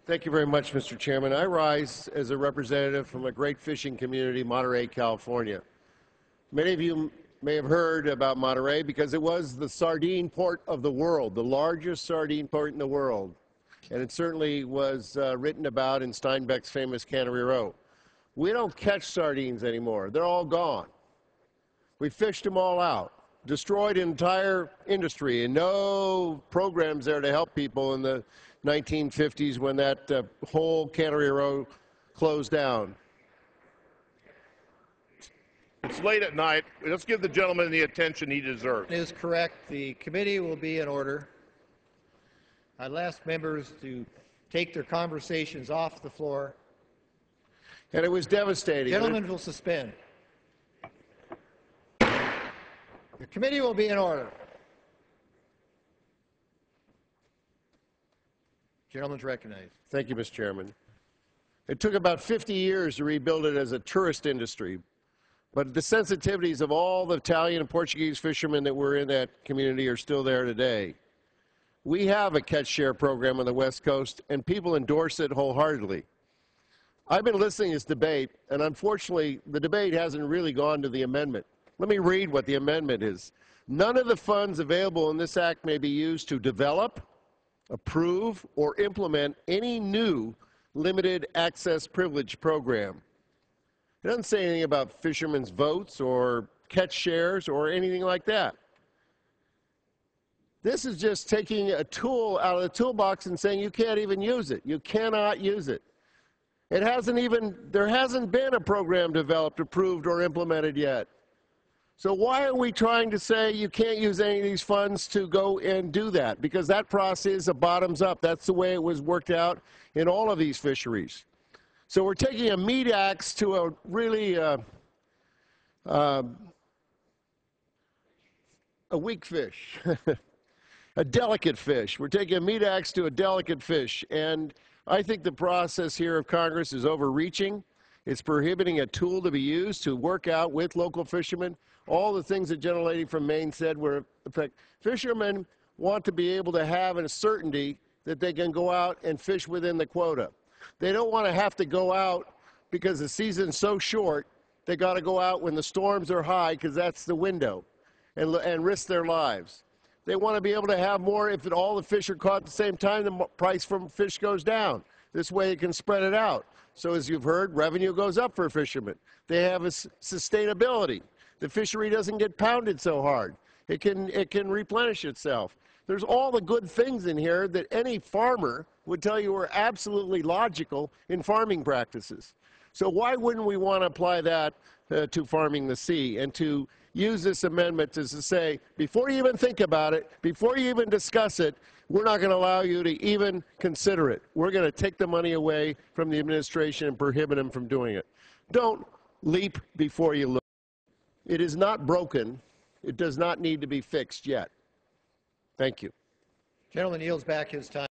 Thank you very much, Mr. Chairman. I rise as a representative from a great fishing community, Monterey, California. Many of you may have heard about Monterey because it was the sardine port of the world, the largest sardine port in the world. And it certainly was written about in Steinbeck's famous Cannery Row. We don't catch sardines anymore. They're all gone. We fished them all out, destroyed an entire industry, and no programs there to help people in the 1950s when that whole Cannery Row closed down. It's late at night. Let's give the gentleman the attention he deserves. It is correct. The committee will be in order. I'd ask members to take their conversations off the floor. And it was devastating. Gentlemen will suspend. The committee will be in order. Gentleman's recognized. Thank you, Mr. Chairman. It took about 50 years to rebuild it as a tourist industry, but the sensitivities of all the Italian and Portuguese fishermen that were in that community are still there today. We have a catch share program on the West Coast, and people endorse it wholeheartedly. I've been listening to this debate, and unfortunately, the debate hasn't really gone to the amendment. Let me read what the amendment is. None of the funds available in this act may be used to develop, approve, or implement any new limited access privilege program. It doesn't say anything about fishermen's votes or catch shares or anything like that. This is just taking a tool out of the toolbox and saying you can't even use it. You cannot use it. There hasn't been a program developed, approved, or implemented yet. So why are we trying to say you can't use any of these funds to go and do that? Because that process is a bottoms up. That's the way it was worked out in all of these fisheries. So we're taking a meat axe to a really a weak fish, a delicate fish. We're taking a meat axe to a delicate fish. And I think the process here of Congress is overreaching. It's prohibiting a tool to be used to work out with local fishermen. All the things that General Lady from Maine said were, in fact, fishermen want to be able to have a certainty that they can go out and fish within the quota. They don't want to have to go out because the season's so short, they got to go out when the storms are high because that's the window and risk their lives. They want to be able to have more. If all the fish are caught at the same time, the price from fish goes down. This way it can spread it out. So as you've heard, revenue goes up for fishermen. They have a sustainability. The fishery doesn't get pounded so hard. It can replenish itself. There's all the good things in here that any farmer would tell you are absolutely logical in farming practices. So why wouldn't we want to apply that to farming the sea and to use this amendment to say, before you even think about it, before you even discuss it, we're not going to allow you to even consider it. We're going to take the money away from the administration and prohibit them from doing it. Don't leap before you look. It is not broken. It does not need to be fixed yet. Thank you. Gentleman yields back his time.